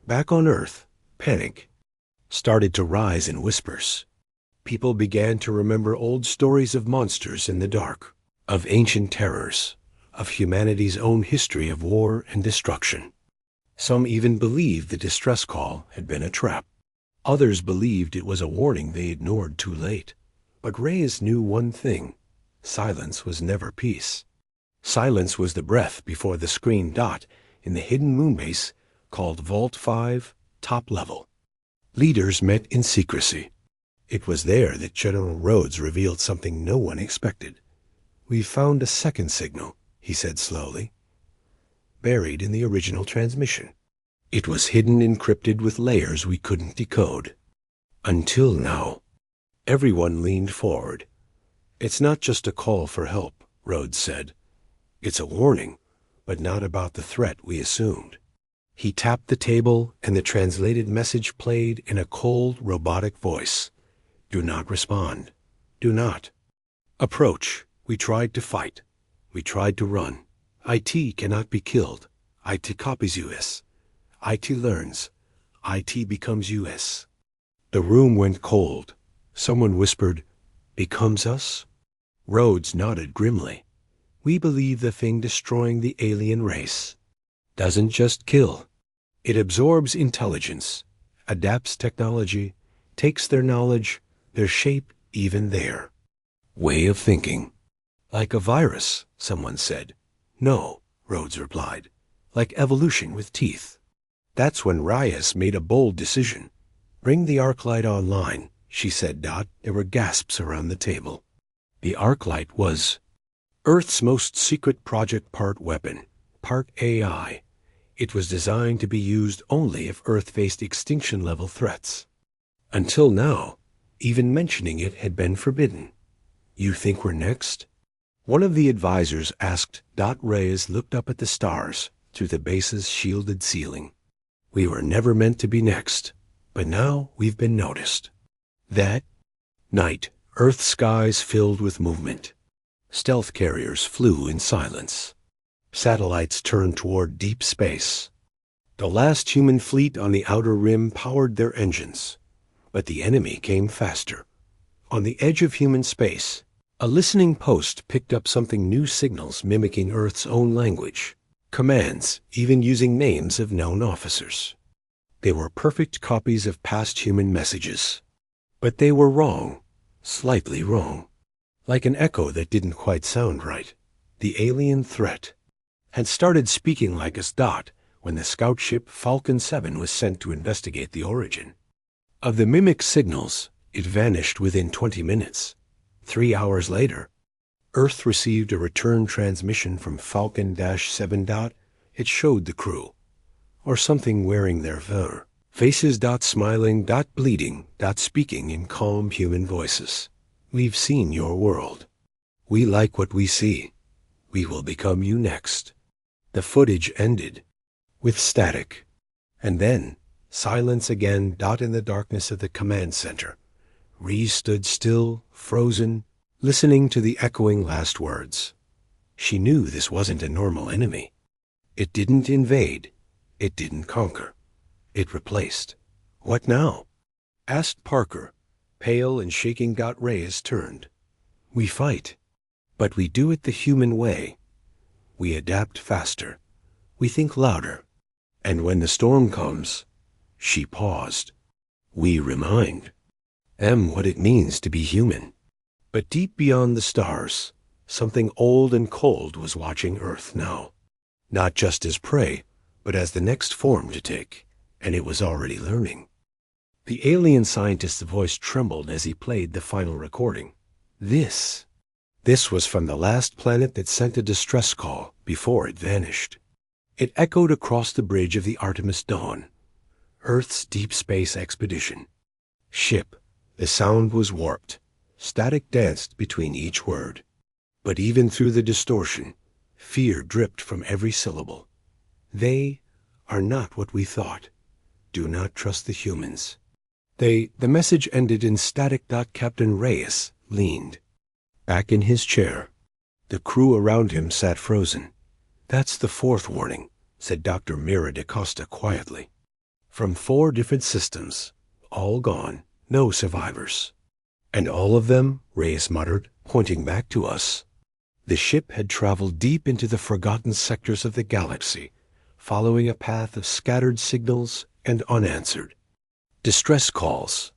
Back on Earth, panic started to rise in whispers. People began to remember old stories of monsters in the dark, of ancient terrors, of humanity's own history of war and destruction. Some even believed the distress call had been a trap. Others believed it was a warning they ignored too late. But Reyes knew one thing. Silence was never peace. Silence was the breath before the screen in the hidden moonbase called Vault 5, Top Level. Leaders met in secrecy. It was there that General Rhodes revealed something no one expected. "We've found a second signal," he said slowly, "buried in the original transmission. It was hidden, encrypted with layers we couldn't decode. Until now." Everyone leaned forward. "It's not just a call for help," Rhodes said. "It's a warning, but not about the threat we assumed." He tapped the table, and the translated message played in a cold, robotic voice. "Do not respond. Do not approach. We tried to fight. We tried to run. IT cannot be killed. IT copies US. IT learns. IT becomes US." The room went cold. Someone whispered, "Becomes us?" Rhodes nodded grimly. "We believe the thing destroying the alien race doesn't just kill. It absorbs intelligence. adapts technology, takes their knowledge, their shape, even their way of thinking. Like a virus, someone said. No, Rhodes replied. Like evolution with teeth. That's when Reyes made a bold decision. Bring the Arclight online, she said. There were gasps around the table. The Arclight was Earth's most secret project, part weapon, part AI. It was designed to be used only if Earth faced extinction-level threats. Until now, even mentioning it had been forbidden. You think we're next? One of the advisors asked. Reyes looked up at the stars through the base's shielded ceiling. We were never meant to be next, but now we've been noticed. That night, Earth's skies filled with movement. Stealth carriers flew in silence. Satellites turned toward deep space. The last human fleet on the outer rim powered their engines, but the enemy came faster. On the edge of human space, a listening post picked up something new, signals mimicking Earth's own language, commands even using names of known officers. They were perfect copies of past human messages. But they were wrong, slightly wrong. Like an echo that didn't quite sound right. The alien threat had started speaking like us. When the scout ship Falcon 7 was sent to investigate the origin of the mimic signals, it vanished within 20 minutes. 3 hours later, Earth received a return transmission from Falcon-7. It showed the crew, or something, wearing their fur. Faces. Smiling. Bleeding. Speaking in calm human voices. We've seen your world. We like what we see. We will become you next. The footage ended with static. And then silence again. In the darkness of the command center, Ree stood still, frozen, listening to the echoing last words. She knew this wasn't a normal enemy. It didn't invade. It didn't conquer. It replaced. What now? Asked Parker, pale and shaking. Reyes turned. We fight, but we do it the human way. We adapt faster. We think louder. And when the storm comes, she paused. We remind them what it means to be human. But deep beyond the stars, something old and cold was watching Earth now. Not just as prey, but as the next form to take, and it was already learning. The alien scientist's voice trembled as he played the final recording. This was from the last planet that sent a distress call before it vanished. It echoed across the bridge of the Artemis Dawn, Earth's deep space expedition. Ship. The sound was warped. Static danced between each word. But even through the distortion, fear dripped from every syllable. They are not what we thought. Do not trust the humans. The message ended in static. Captain Reyes leaned back in his chair. The crew around him sat frozen. That's the fourth warning, said Dr. Mira DaCosta quietly. From 4 different systems, all gone, no survivors. And all of them, Reyes muttered, pointing back to us. The ship had traveled deep into the forgotten sectors of the galaxy, following a path of scattered signals and unanswered distress calls.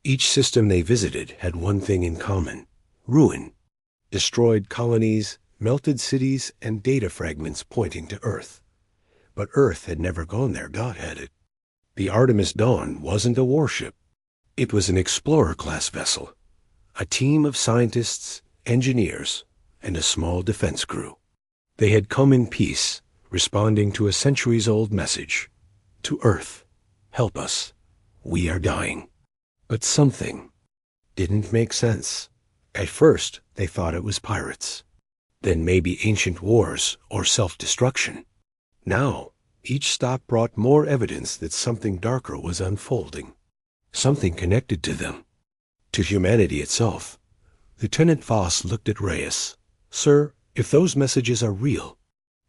Each system they visited had one thing in common: ruin, destroyed colonies, melted cities, and data fragments pointing to Earth. But Earth had never gone there. Had it? The Artemis Dawn wasn't a warship. It was an explorer-class vessel, a team of scientists, engineers, and a small defense crew. They had come in peace, responding to a centuries-old message. To Earth, help us. We are dying. But something didn't make sense. At first, they thought it was pirates. Then maybe ancient wars or self-destruction. Now, each stop brought more evidence that something darker was unfolding. Something connected to them, to humanity itself. Lieutenant Voss looked at Reyes. Sir, if those messages are real,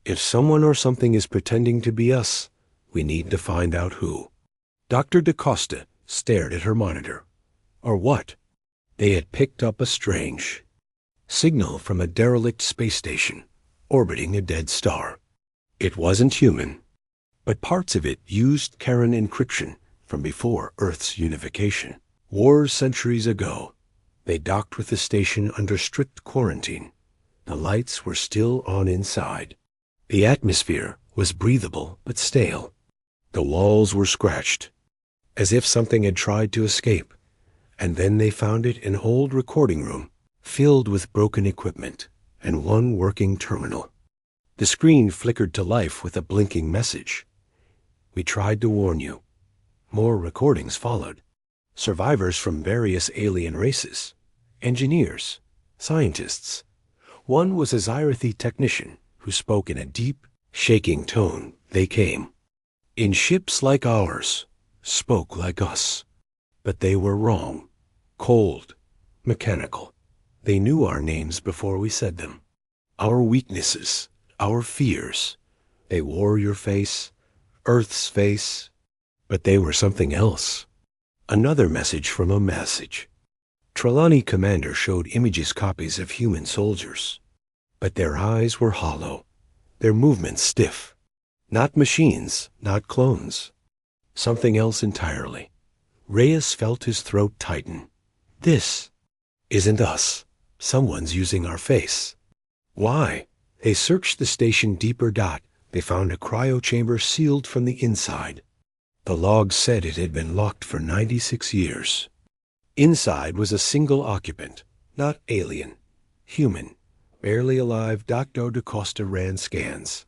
if someone or something is pretending to be us, we need to find out who. Dr. DaCosta stared at her monitor. Or what? They had picked up a strange signal from a derelict space station orbiting a dead star. It wasn't human, but parts of it used Karen encryption from before Earth's unification. Wars centuries ago. They docked with the station under strict quarantine. The lights were still on inside. The atmosphere was breathable but stale. The walls were scratched, as if something had tried to escape, and then they found it an old recording room, filled with broken equipment and one working terminal. The screen flickered to life with a blinking message. "We tried to warn you." More recordings followed. Survivors from various alien races, engineers, scientists. One was a Xyrathi technician who spoke in a deep, shaking tone. They came. In ships like ours, spoke like us. But they were wrong, cold, mechanical. They knew our names before we said them. Our weaknesses, our fears. They wore your face, Earth's face, but they were something else. Another message from a message. Trelawney Commander showed images copies of human soldiers, but their eyes were hollow, their movements stiff. Not machines, not clones. Something else entirely. Reyes felt his throat tighten. This isn't us. Someone's using our face. Why? They searched the station deeper. They found a cryo chamber sealed from the inside. The log said it had been locked for 96 years. Inside was a single occupant, not alien, human, barely alive. Dr. DaCosta ran scans.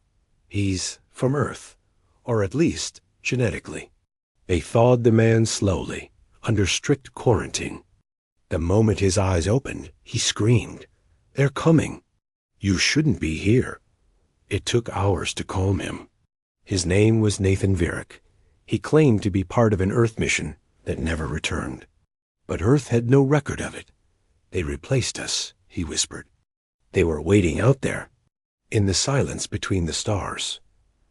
He's from Earth, or at least genetically. They thawed the man slowly, under strict quarantine. The moment his eyes opened, he screamed, "They're coming! You shouldn't be here." It took hours to calm him. His name was Nathan Varick. He claimed to be part of an Earth mission that never returned. But Earth had no record of it. "They replaced us," he whispered. "They were waiting out there, in the silence between the stars.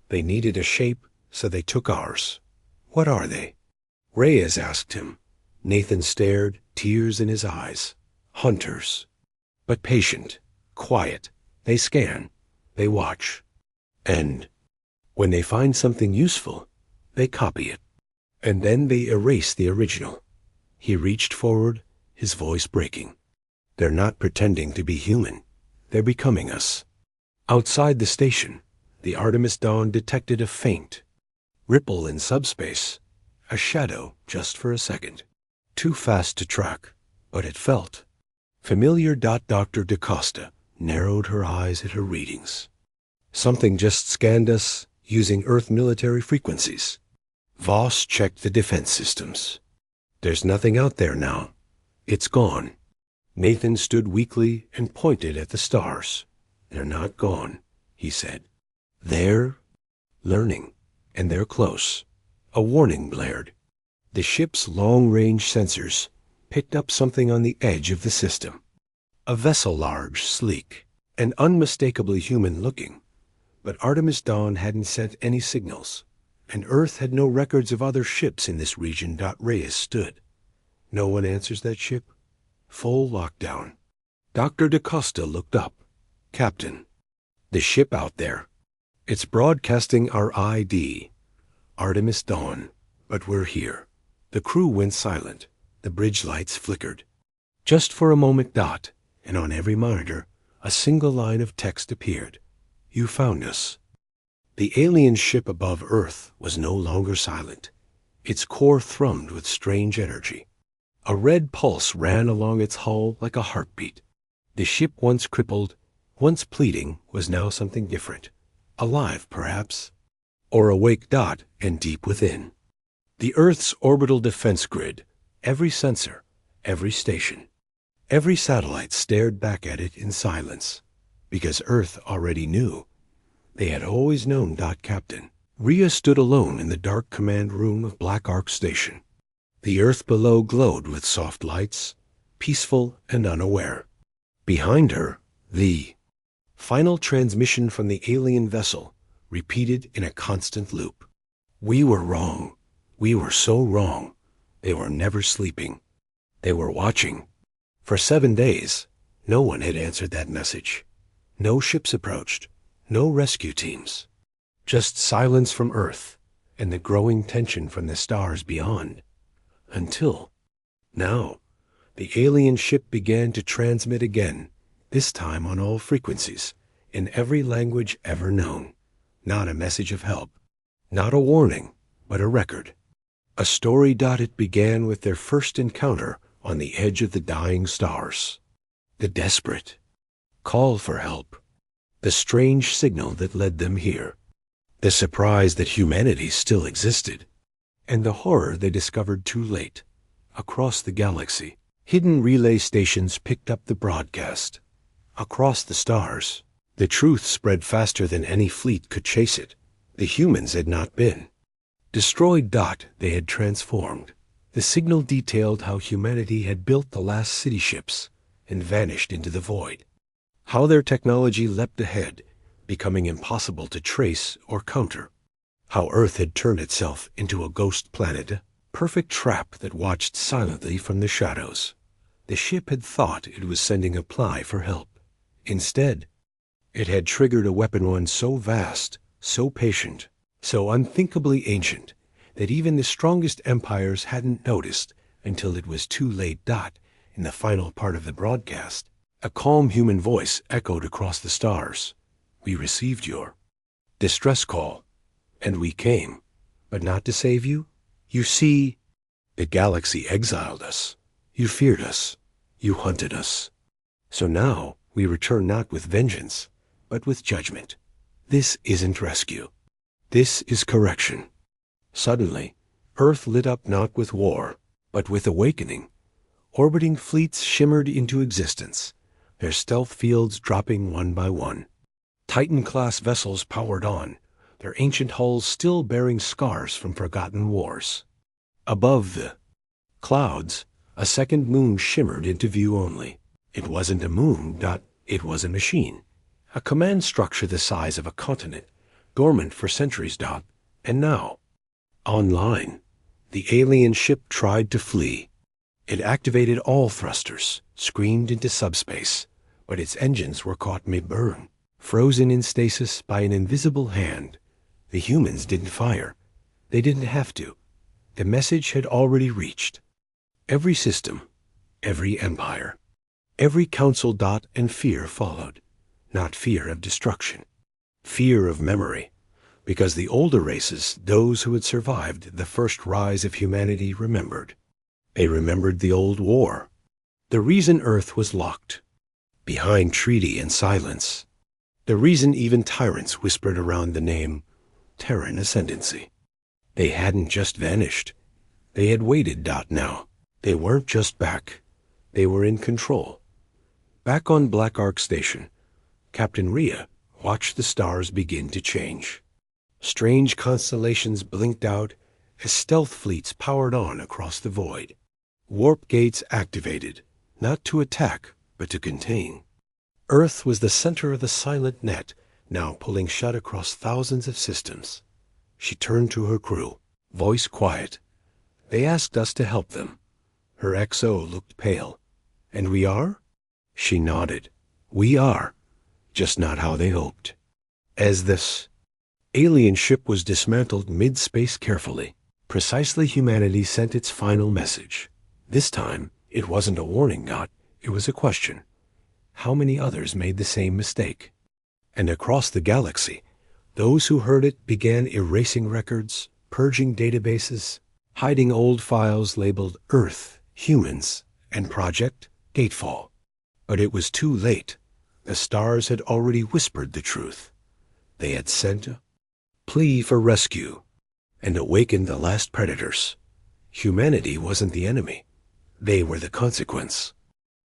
They needed a shape, so they took ours." "What are they?" Reyes asked him. Nathan stared, tears in his eyes. "Hunters. But patient, quiet. They scan. They watch. And when they find something useful, they copy it. And then they erase the original." He reached forward, his voice breaking. "They're not pretending to be human. They're becoming us." Outside the station, the Artemis Dawn detected a faint ripple in subspace, a shadow just for a second. Too fast to track, but it felt familiar. Dr. DaCosta narrowed her eyes at her readings. "Something just scanned us using Earth military frequencies." Voss checked the defense systems. "There's nothing out there now. It's gone." Nathan stood weakly and pointed at the stars. "They're not gone," he said. "They're learning, and they're close." A warning blared. The ship's long-range sensors picked up something on the edge of the system. A vessel large, sleek, and unmistakably human-looking. But Artemis Dawn hadn't sent any signals, and Earth had no records of other ships in this region. Reyes stood. "No one answers that ship?" "Full lockdown." Dr. DaCosta looked up. "Captain, the ship out there. It's broadcasting our ID. Artemis Dawn. But we're here." The crew went silent. The bridge lights flickered. Just for a moment. And on every monitor, a single line of text appeared. "You found us." The alien ship above Earth was no longer silent. Its core thrummed with strange energy. A red pulse ran along its hull like a heartbeat. The ship, once crippled, once pleading, was now something different. Alive, perhaps, or awake. And deep within. The Earth's orbital defense grid, every sensor, every station, every satellite stared back at it in silence, because Earth already knew. They had always known. Captain. Rhea stood alone in the dark command room of Black Ark Station. The Earth below glowed with soft lights, peaceful and unaware. Behind her, the final transmission from the alien vessel repeated in a constant loop. "We were wrong. We were so wrong." They were never sleeping. They were watching. For 7 days, no one had answered that message. No ships approached. No rescue teams. Just silence from Earth and the growing tension from the stars beyond. Until now, the alien ship began to transmit again, this time on all frequencies, in every language ever known. Not a message of help, not a warning, but a record. A story. It began with their first encounter on the edge of the dying stars. The desperate call for help. The strange signal that led them here. The surprise that humanity still existed. And the horror they discovered too late. Across the galaxy, hidden relay stations picked up the broadcast. Across the stars, the truth spread faster than any fleet could chase it. The humans had not been destroyed. They had transformed. The signal detailed how humanity had built the last city ships and vanished into the void. How their technology leapt ahead, becoming impossible to trace or counter. How Earth had turned itself into a ghost planet, a perfect trap that watched silently from the shadows. The ship had thought it was sending a Plea for help. Instead, it had triggered a weapon one so vast, so patient, so unthinkably ancient, that even the strongest empires hadn't noticed until it was too late. In the final part of the broadcast, a calm human voice echoed across the stars. We received your distress call, and we came, but not to save you. You see, the galaxy exiled us. You feared us. You hunted us. So now we return not with vengeance, but with judgment. This isn't rescue. This is correction. Suddenly, Earth lit up not with war, but with awakening. Orbiting fleets shimmered into existence, their stealth fields dropping one by one. Titan-class vessels powered on, their ancient hulls still bearing scars from forgotten wars. Above the clouds, a second moon shimmered into view only. It wasn't a moon. It was a machine. A command structure the size of a continent, dormant for centuries. And now, online, the alien ship tried to flee. It activated all thrusters, screamed into subspace, but its engines were caught mid-burn, frozen in stasis by an invisible hand. The humans didn't fire. They didn't have to. The message had already reached every system, every empire, every council. And fear followed. Not fear of destruction, fear of memory, because the older races, those who had survived the first rise of humanity, remembered. They remembered the old war, the reason Earth was locked behind treaty and silence, the reason even tyrants whispered around the name Terran ascendancy. They hadn't just vanished. They had waited. Now, they weren't just back. They were in control. Back on Black Ark Station, Captain Rhea watched the stars begin to change. Strange constellations blinked out as stealth fleets powered on across the void. Warp gates activated, not to attack, but to contain. Earth was the center of the silent net, now pulling shut across thousands of systems. She turned to her crew, voice quiet. They asked us to help them. Her XO looked pale. And we are? She nodded. We are. Just not how they hoped. As this alien ship was dismantled mid-space carefully, precisely humanity sent its final message. This time, it wasn't a warning, it was a question. How many others made the same mistake? And across the galaxy, those who heard it began erasing records, purging databases, hiding old files labeled Earth, Humans, and Project Gatefall. But it was too late. The stars had already whispered the truth. They had sent a plea for rescue and awakened the last predators. Humanity wasn't the enemy. They were the consequence.